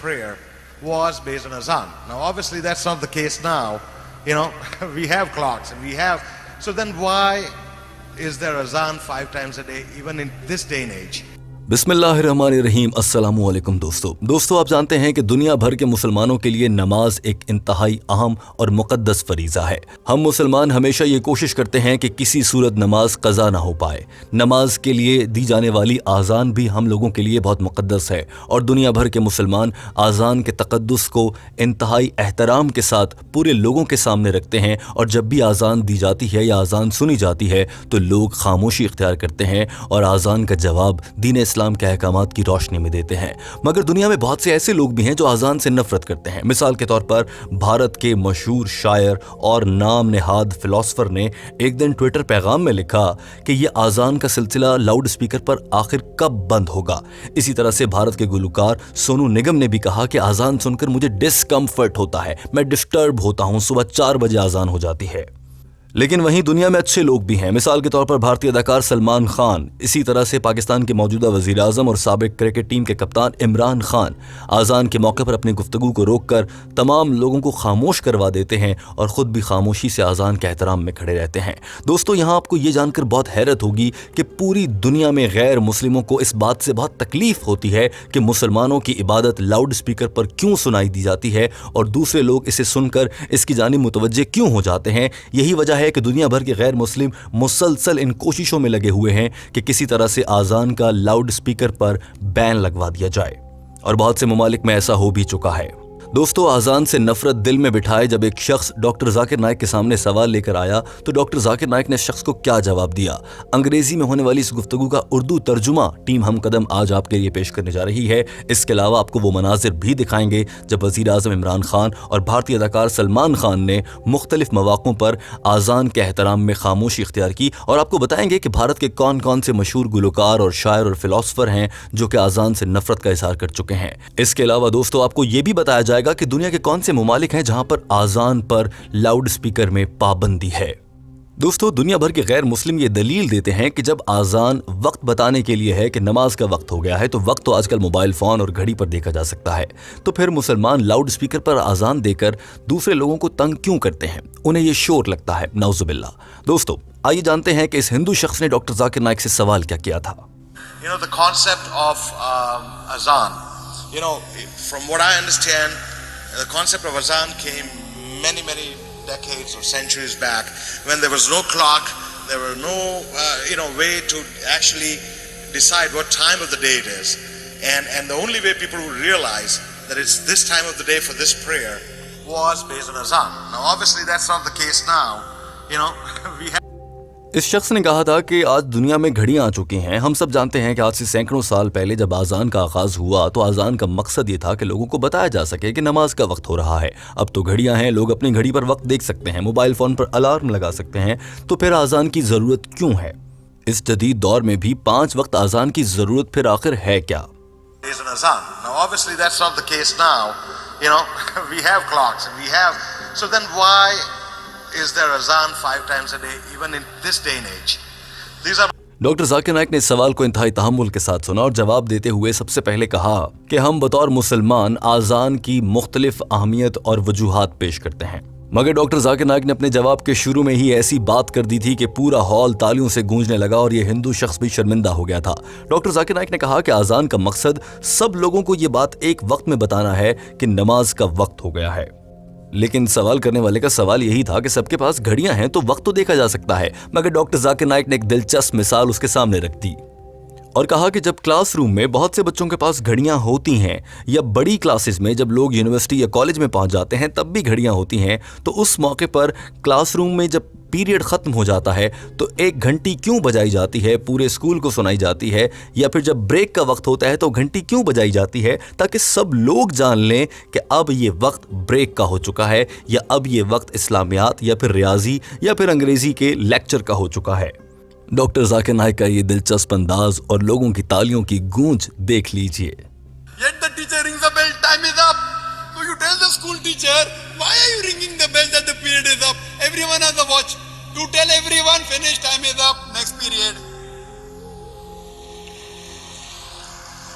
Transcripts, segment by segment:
prayer was based on azan. Now obviously that's not the case now. You know, we have clocks and we have, so then why is there azan 5 times a day even in this day and age? बिस्मिल्लाहिर्रहमानिर्रहीम। अस्सलामु अलैकुम दोस्तों आप जानते हैं कि दुनिया भर के मुसलमानों के लिए नमाज एक इंतहाई अहम और मुक़द्दस फरीज़ा है। हम मुसलमान हमेशा ये कोशिश करते हैं कि किसी सूरत नमाज क़ज़ा ना हो पाए। नमाज के लिए दी जाने वाली आज़ान भी हम लोगों के लिए बहुत मुक़द्दस है और दुनिया भर के मुसलमान आज़ान के तक़द्दुस को इंतहाई एहतराम के साथ पूरे लोगों के सामने रखते हैं और जब भी आज़ान दी जाती है या आज़ान सुनी जाती है तो लोग खामोशी इख्तियार करते हैं और आज़ान का जवाब दीन इस्लाम के अहकामात की रोशनी में देते हैं। मगर दुनिया में बहुत से ऐसे लोग भी हैं जो आज़ान से नफरत करते हैं। मिसाल के तौर पर भारत के मशहूर शायर और नाम नेहाद फिलोसफर ने एक दिन ट्विटर पैगाम में लिखा कि ये आज़ान का सिलसिला लाउड स्पीकर पर आखिर कब बंद होगा। इसी तरह से भारत के गुलकार सोनू निगम ने भी कहा कि आज़ान सुनकर मुझे डिस्कम्फर्ट होता है, मैं डिस्टर्ब होता हूँ, सुबह 4 बजे आज़ान हो जाती है। लेकिन वहीं दुनिया में अच्छे लोग भी हैं। मिसाल के तौर पर भारतीय अदाकार सलमान खान, इसी तरह से पाकिस्तान के मौजूदा वज़ीर आज़म और साबिक क्रिकेट टीम के कप्तान इमरान खान आज़ान के मौके पर अपनी गुफ्तगू को रोककर तमाम लोगों को खामोश करवा देते हैं और ख़ुद भी खामोशी से आज़ान के एहतराम में खड़े रहते हैं। दोस्तों, यहाँ आपको ये जानकर बहुत हैरत होगी कि पूरी दुनिया में गैर मुस्लिमों को इस बात से बहुत तकलीफ़ होती है कि मुसलमानों की इबादत लाउड स्पीकर पर क्यों सुनाई दी जाती है और दूसरे लोग इसे सुनकर इसकी जानिब मुतवज्जे क्यों हो जाते हैं। यही वजह है कि दुनिया भर के गैर मुस्लिम मुसलसल इन कोशिशों में लगे हुए हैं कि किसी तरह से आज़ान का लाउड स्पीकर पर बैन लगवा दिया जाए और बहुत से ममालिक में ऐसा हो भी चुका है। दोस्तों, आज़ान से नफरत दिल में बिठाए जब एक शख्स डॉक्टर जाकिर नाइक के सामने सवाल लेकर आया तो डॉक्टर जाकिर नाइक ने शख्स को क्या जवाब दिया। अंग्रेजी में होने वाली इस गुफ्तगू का उर्दू तर्जुमा टीम हम कदम आज आपके लिए पेश करने जा रही है। इसके अलावा आपको वो मनाजिर भी दिखाएंगे जब वज़ीर आज़म इमरान खान और भारतीय अदाकार सलमान खान ने मुख्तलिफ मौक़ों पर आज़ान के एहतराम में खामोशी इख्तियार की और आपको बताएंगे कि भारत के कौन कौन से मशहूर गुलकार और शायर और फिलोसफर हैं जो कि आज़ान से नफरत का इज़हार कर चुके हैं। इसके अलावा दोस्तों, आपको ये भी बताया जाएगा कि दुनिया के कौन से ममालिक हैं जहां पर आज़ान पर लाउड स्पीकर में पाबंदी है। दोस्तों, दुनिया भर के गैर मुस्लिम ये दलील देते हैं कि जब आज़ान वक्त बताने के लिए है कि नमाज का वक्त हो गया है तो वक्त तो आजकल मोबाइल फ़ोन और घड़ी पर देखा जा सकता है, तो फिर मुसलमान लाउड स्पीकर पर आज़ान देकर दूसरे लोगों को तंग क्यों करते हैं? उन्हें ये शोर लगता है, नाउज़ुबिल्लाह। दोस्तों, आइए जानते हैं कि इस हिंदू शख्स ने डॉक्टर जाकिर नाइक से सवाल क्या किया था। You know, the concept of azan, you know, from what I understand, the concept of azan came many decades or centuries back when there was no clock, there were no way to actually decide what time of the day it is, and the only way people would realize that it's this time of the day for this prayer was based on azan. Now obviously that's not the case now. You know, we have इस शख्स ने कहा था कि आज दुनिया में घड़ियां आ चुकी हैं। हम सब जानते हैं कि आज से सैकड़ों साल पहले जब आज़ान का आगाज़ हुआ तो आज़ान का मकसद ये था कि लोगों को बताया जा सके कि नमाज का वक्त हो रहा है। अब तो घड़ियां हैं, लोग अपनी घड़ी पर वक्त देख सकते हैं, मोबाइल फ़ोन पर अलार्म लगा सकते हैं, तो फिर आज़ान की ज़रूरत क्यों है? इस जदीद दौर में भी 5 वक्त आज़ान की ज़रूरत फिर आखिर है क्या? Now obviously that's not the case now. You know, we have clocks and we have, so then why is there azan 5 times a day even in this day and age? These are doctor Zakir Naik ने इस सवाल को इंतहाई तहम्मुल के साथ सुना और जवाब देते हुए सबसे पहले कहा कि हम बतौर मुसलमान आज़ान की मुख्तलिफ अहमियत और वजूहात पेश करते हैं। मगर डॉक्टर जाकिर नाइक ने अपने जवाब के शुरू में ही ऐसी बात कर दी थी कि पूरा हॉल तालियों से गूंजने लगा और ये हिंदू शख्स भी शर्मिंदा हो गया था। डॉक्टर जाकिर नाइक ने कहा कि आज़ान का मकसद सब लोगों को ये बात एक वक्त में बताना है कि नमाज का वक्त हो गया है। लेकिन सवाल करने वाले का सवाल यही था कि सबके पास घड़ियां हैं तो वक्त तो देखा जा सकता है। मगर डॉक्टर जाकिर नाइक ने एक दिलचस्प मिसाल उसके सामने रख दी और कहा कि जब क्लासरूम में बहुत से बच्चों के पास घड़ियां होती हैं या बड़ी क्लासेस में जब लोग यूनिवर्सिटी या कॉलेज में पहुंच जाते हैं तब भी घड़ियां होती हैं, तो उस मौके पर क्लासरूम में जब पीरियड ख़त्म हो जाता है तो 1 घंटी क्यों बजाई जाती है, पूरे स्कूल को सुनाई जाती है, या फिर जब ब्रेक का वक्त होता है तो घंटी क्यों बजाई जाती है, ताकि सब लोग जान लें कि अब ये वक्त ब्रेक का हो चुका है या अब ये वक्त इस्लामियात या फिर रियाजी या फिर अंग्रेज़ी के लेक्चर का हो चुका है। डॉक्टर जाकिर नाइक का ये दिलचस्प अंदाज और लोगों की तालियों की गूंज देख लीजिए। Yet the teacher rings the bell, time is up. So you tell the school teacher, why are you ringing the bell that the period is up? Everyone has a watch. You tell everyone, finish, time is up, next period.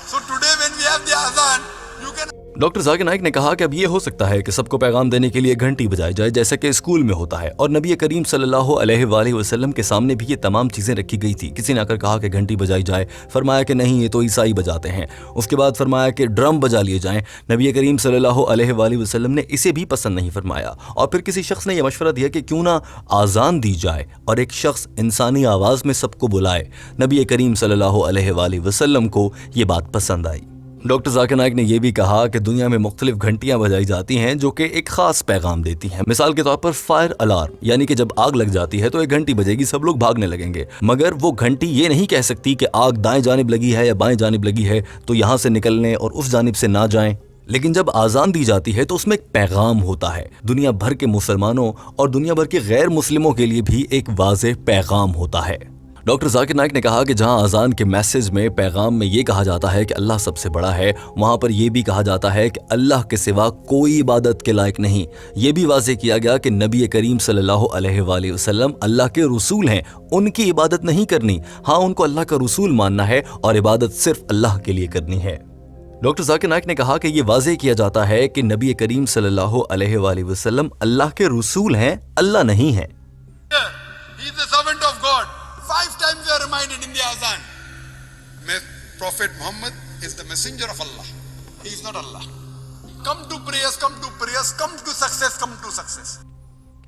So today when we have the azan, you can doctor Zakir Naik ने कहा कि अब ये हो सकता है कि सबको पैगाम देने के लिए घंटी बजाई जाए जैसा कि स्कूल में होता है, और नबी करीम सल्लल्लाहु अलैहि वसल्लम के सामने भी ये तमाम चीज़ें रखी गई थी। किसी ने आकर कहा कि घंटी बजाई जाए, फरमाया कि नहीं, ये तो ईसाई बजाते हैं। उसके बाद फरमाया कि ड्रम बजा लिए जाएं, नबी करीम सल्लल्लाहु अलैहि वसल्लम ने इसे भी पसंद नहीं फरमाया। और फिर किसी शख्स ने यह मशवरा दिया कि क्यों ना आज़ान दी जाए और एक शख्स इंसानी आवाज़ में सबको बुलाए। नबी करीम सल्लल्लाहु अलैहि वसल्लम को ये बात पसंद आई। डॉक्टर जाकिर नाइक ने यह भी कहा कि दुनिया में मुख्तलिफ घंटियां बजाई जाती हैं जो कि एक खास पैगाम देती हैं। मिसाल के तौर पर फायर अलार्म, यानी कि जब आग लग जाती है तो एक घंटी बजेगी, सब लोग भागने लगेंगे, मगर वो घंटी ये नहीं कह सकती कि आग दाएं जानिब लगी है या बाएं जानिब लगी है तो यहां से निकलने और उस जानिब से ना जाएं। लेकिन जब आज़ान दी जाती है तो उसमें एक पैगाम होता है। दुनिया भर के मुसलमानों और दुनिया भर के गैर मुस्लिमों के लिए भी एक वाज़ेह पैगाम होता है। डॉक्टर जाकिर नाइक ने कहा कि जहां अजान के मैसेज में पैगाम में ये कहा जाता है कि अल्लाह सबसे बड़ा है, वहां पर यह भी कहा जाता है कि अल्लाह के सिवा कोई इबादत के लायक नहीं। ये भी वाज़ेह किया गया कि नबी करीम सल्लल्लाहु अलैहि वसल्लम अल्लाह के रसूल हैं, उनकी इबादत नहीं करनी, हाँ उनको अल्लाह का रसूल मानना है और इबादत सिर्फ अल्लाह के लिए करनी है। डॉक्टर जाकिर नाइक ने कहा कि ये वाज़ेह किया जाता है कि नबी करीम सल्लल्लाहु अलैहि वसल्लम अल्लाह के रसूल हैं, अल्लाह नहीं है। He is the servant of God. 5 times we are reminded in the Azan. Prophet Muhammad is the messenger of Allah. He is not Allah. Come to prayers, come to prayers, come to success, come to success.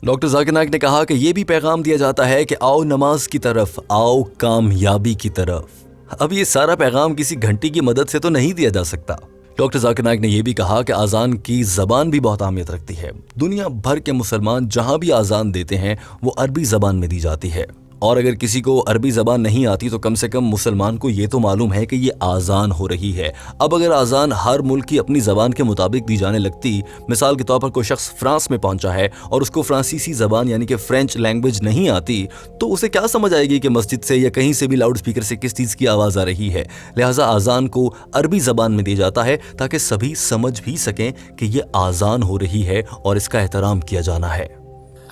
Doctor Zakir Naik ने कहा कि ये भी पैगाम दिया जाता है कि आओ नमाज की तरफ, आओ कामयाबी की तरफ। अब ये सारा पैगाम किसी घंटी की मदद से तो नहीं दिया जा सकता। डॉक्टर जाकिर नाइक ने यह भी कहा कि आज़ान की ज़बान भी बहुत अहमियत रखती है। दुनिया भर के मुसलमान जहां भी आज़ान देते हैं वो अरबी ज़बान में दी जाती है, और अगर किसी को अरबी ज़बान नहीं आती तो कम से कम मुसलमान को ये तो मालूम है कि ये आज़ान हो रही है। अब अगर आज़ान हर मुल्क की अपनी ज़बान के मुताबिक दी जाने लगती, मिसाल के तौर पर कोई शख्स फ्रांस में पहुंचा है और उसको फ्रांसीसी ज़बान यानी कि फ्रेंच लैंग्वेज नहीं आती, तो उसे क्या समझ आएगी कि मस्जिद से या कहीं से भी लाउड स्पीकर से किस चीज़ की आवाज़ आ रही है। लिहाजा आज़ान को अरबी ज़बान में दिया जाता है ताकि सभी समझ भी सकें कि ये आज़ान हो रही है और इसका एहतराम किया जाना है।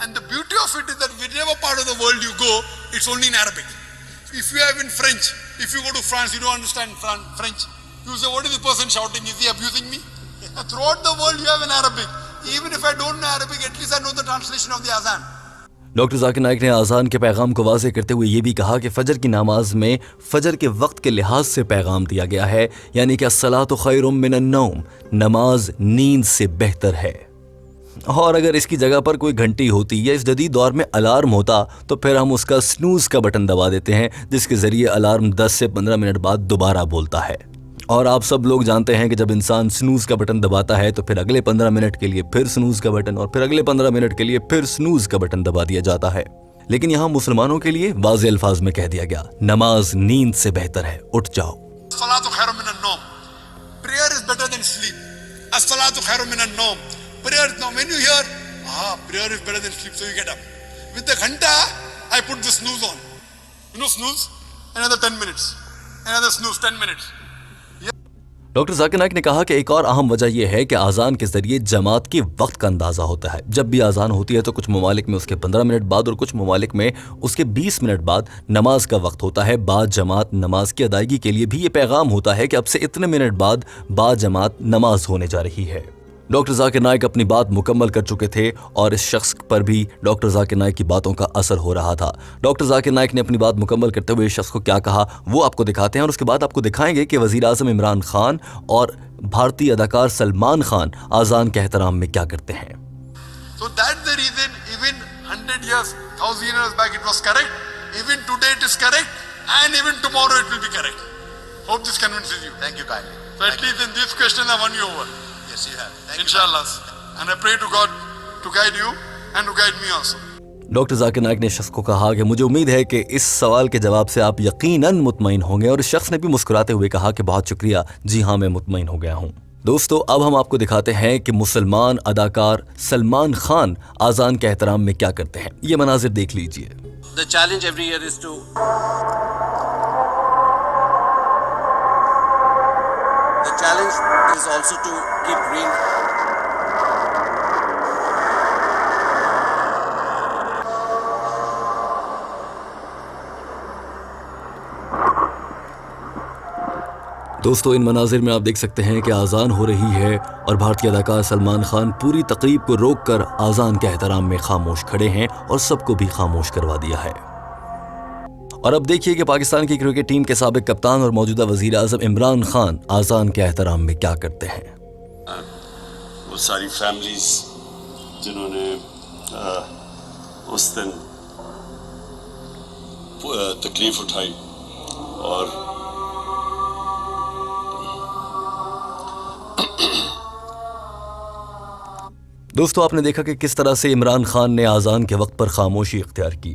And the beauty of it is that wherever part of the world you go, it's only in Arabic. If you have in French, if you go to France, you don't understand French. You say, what is the person shouting? Is he abusing me? Throughout the world you have in Arabic. Even if I don't know Arabic, at least I know the translation of the Azan. Doctor Zakir Naik ने आज़ान के पैगाम को वाज़ेह करते हुए ये भी कहा कि फ़जर की नमाज में फ़जर के वक्त के लिहाज से पैगाम दिया गया है, यानी कि अस्सलातु खैरुम मिनन नौम, नमाज नींद से बेहतर है। और अगर इसकी जगह पर कोई घंटी होती या इस जदीद दौर में अलार्म होता तो फिर हम उसका स्नूज़ का बटन दबा देते हैं, जिसके ज़रिए अलार्म 10 से 15 मिनट बाद दोबारा बोलता है। और आप सब लोग जानते हैं कि जब इंसान स्नूज़ का बटन दबाता है तो फिर अगले 15 मिनट के लिए फिर स्नूज़ का बटन और फिर अगले 15 मिनट के लिए फिर स्नूज़ का बटन दबा दिया जाता है। लेकिन यहाँ मुसलमानों के लिए वाज़ेह अल्फाज में कह दिया गया, नमाज नींद से बेहतर है, उठ जाओ। As-salatu khairun minan nawm. Prayer is better than sleep. As-salatu khairun minan nawm. Prayer, now when you hear, prayer is better than sleep, so you get up. With the ghanta, I put the snooze on. You know snooze? Another 10 minutes. Another snooze, 10 minutes. Doctor Zakir Naik ने कहा कि एक और अहम वजह यह है कि आज़ान के ज़रिए जमात के वक्त का अंदाज़ा होता है। जब भी आज़ान होती है तो कुछ ममालिक में उसके 15 मिनट बाद और कुछ ममालिक में उसके 20 मिनट बाद नमाज का वक्त होता है। बाद जमात नमाज की अदायगी के लिए भी ये पैगाम होता है कि अब से इतने मिनट बाद बाद जमात नमाज होने जा रही है। डॉक्टर जाकिर नाइक अपनी बात मुकम्मल कर चुके थे और इस शख्स पर भी डॉक्टर जाकिर नाइक की बातों का असर हो रहा था। डॉक्टर जाकिर नाइक ने अपनी बात मुकम्मल करते हुए इस शख्स को क्या कहा वो आपको दिखाते हैं और उसके बाद आपको दिखाएंगे कि वज़ीर आज़म इमरान खान और भारतीय अदाकार सलमान खान आज़ान के एहतराम में क्या करते हैं। So that's the reason even 100 years, 1000 years back it was correct, even today it is correct, and even tomorrow it will be correct. Hope this convinces you. Thank you kindly. So at least in this question I won you over. Yes, you have. Thank you. Inshallah. And I pray to God to guide you and to guide me also. Doctor Zakir Naik ने शख्स को कहा कि मुझे उम्मीद है कि इस सवाल के जवाब से आप यकीनन मुतमईन होंगे, और इस शख्स ने भी मुस्कुराते हुए कहा कि बहुत शुक्रिया, जी हाँ मैं मुतमईन हो गया हूँ। दोस्तों अब हम आपको दिखाते हैं कि मुसलमान अदाकार सलमान खान आज़ान के एहतराम में क्या करते हैं। ये मनाजिर देख लीजिए। The challenge every year is to the challenge is also to keep green. دوستو ان مناظر میں آپ دیکھ سکتے ہیں کہ آزان ہو رہی ہے اور بھارتی اداکار سلمان خان پوری تقریب کو روک کر آزان کے احترام میں خاموش کھڑے ہیں اور سب کو بھی خاموش کروا دیا ہے۔ اور اب دیکھیے کہ پاکستان کی کرکٹ ٹیم کے سابق کپتان اور موجودہ وزیر اعظم عمران خان آزان کے احترام میں کیا کرتے ہیں۔ وہ ساری فیملیز جنہوں نے اس دن تکلیف اٹھائی اور دوستو آپ نے دیکھا کہ کس طرح سے عمران خان نے آزان کے وقت پر خاموشی اختیار کی،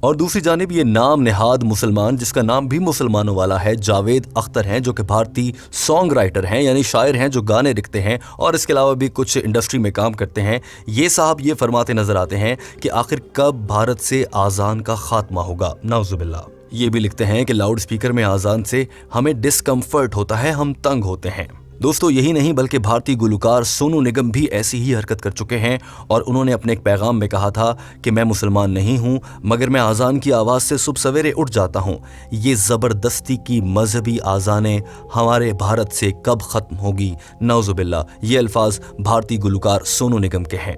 اور دوسری جانب یہ نام نہاد مسلمان جس کا نام بھی مسلمانوں والا ہے جاوید اختر ہیں، جو کہ بھارتی سانگ رائٹر ہیں، یعنی شاعر ہیں جو گانے لکھتے ہیں اور اس کے علاوہ بھی کچھ انڈسٹری میں کام کرتے ہیں۔ یہ صاحب یہ فرماتے نظر آتے ہیں کہ آخر کب بھارت سے آزان کا خاتمہ ہوگا، نعوذ باللہ۔ یہ بھی لکھتے ہیں کہ لاؤڈ سپیکر میں آزان سے ہمیں ڈسکمفرٹ ہوتا ہے، ہم تنگ ہوتے ہیں۔ دوستو یہی نہیں بلکہ بھارتی گلوکار سونو نگم بھی ایسی ہی حرکت کر چکے ہیں، اور انہوں نے اپنے ایک پیغام میں کہا تھا کہ میں مسلمان نہیں ہوں مگر میں آزان کی آواز سے صبح سویرے اٹھ جاتا ہوں۔ یہ زبردستی کی مذہبی آزانیں ہمارے بھارت سے کب ختم ہوگی، نعوذ باللہ۔ یہ الفاظ بھارتی گلوکار سونو نگم کے ہیں۔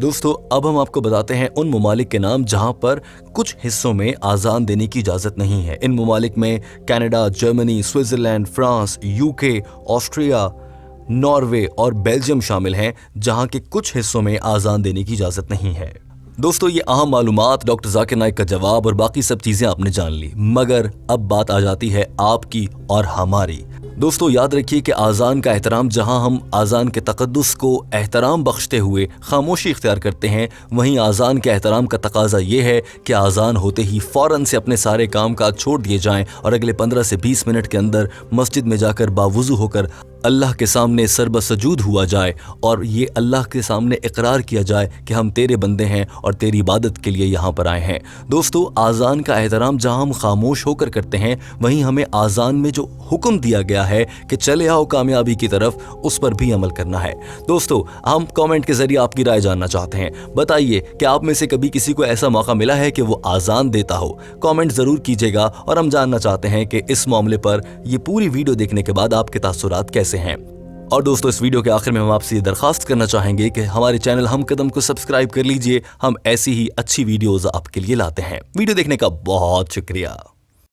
دوستو اب ہم آپ کو بتاتے ہیں ان ممالک کے نام جہاں پر کچھ حصوں میں آزان دینے کی اجازت نہیں ہے۔ ان ممالک میں Canada, Germany, Switzerland, France, UK، Austria, Norway اور بیلجیم شامل ہیں جہاں کے کچھ حصوں میں آزان دینے کی اجازت نہیں ہے۔ دوستو یہ اہم معلومات ڈاکٹر ذاکر نائک کا جواب اور باقی سب چیزیں آپ نے جان لی، مگر اب بات آ جاتی ہے آپ کی اور ہماری۔ دوستو یاد رکھیے کہ آزان کا احترام جہاں ہم آزان کے تقدس کو احترام بخشتے ہوئے خاموشی اختیار کرتے ہیں، وہیں آزان کے احترام کا تقاضا یہ ہے کہ آزان ہوتے ہی فوراً سے اپنے سارے کام کاج چھوڑ دیے جائیں اور اگلے 15 سے 20 منٹ کے اندر مسجد میں جا کر باوضو ہو کر اللہ کے سامنے سربہ سجود ہوا جائے اور یہ اللہ کے سامنے اقرار کیا جائے کہ ہم تیرے بندے ہیں اور تیری عبادت کے لیے یہاں پر آئے ہیں۔ دوستو آزان کا احترام جہاں ہم خاموش ہو کر کرتے ہیں، وہیں ہمیں آزان میں جو حکم دیا گیا ہے کہ چلے آؤ کامیابی کی طرف، اس پر بھی عمل کرنا ہے۔ دوستو ہم کامنٹ کے ذریعے آپ کی رائے جاننا چاہتے ہیں، بتائیے کہ آپ میں سے کبھی کسی کو ایسا موقع ملا ہے کہ وہ آزان دیتا ہو؟ کامنٹ ضرور کیجیے گا، اور ہم جاننا چاہتے ہیں کہ اس معاملے پر یہ پوری ویڈیو دیکھنے کے بعد آپ کے تاثرات کیسے ہیں۔ اور دوستو اس ویڈیو کے آخر میں ہم آپ سے یہ درخواست کرنا چاہیں گے کہ ہمارے چینل ہم قدم کو سبسکرائب کر لیجئے، ہم ایسی ہی اچھی ویڈیوز آپ کے لیے لاتے ہیں۔ ویڈیو دیکھنے کا بہت شکریہ۔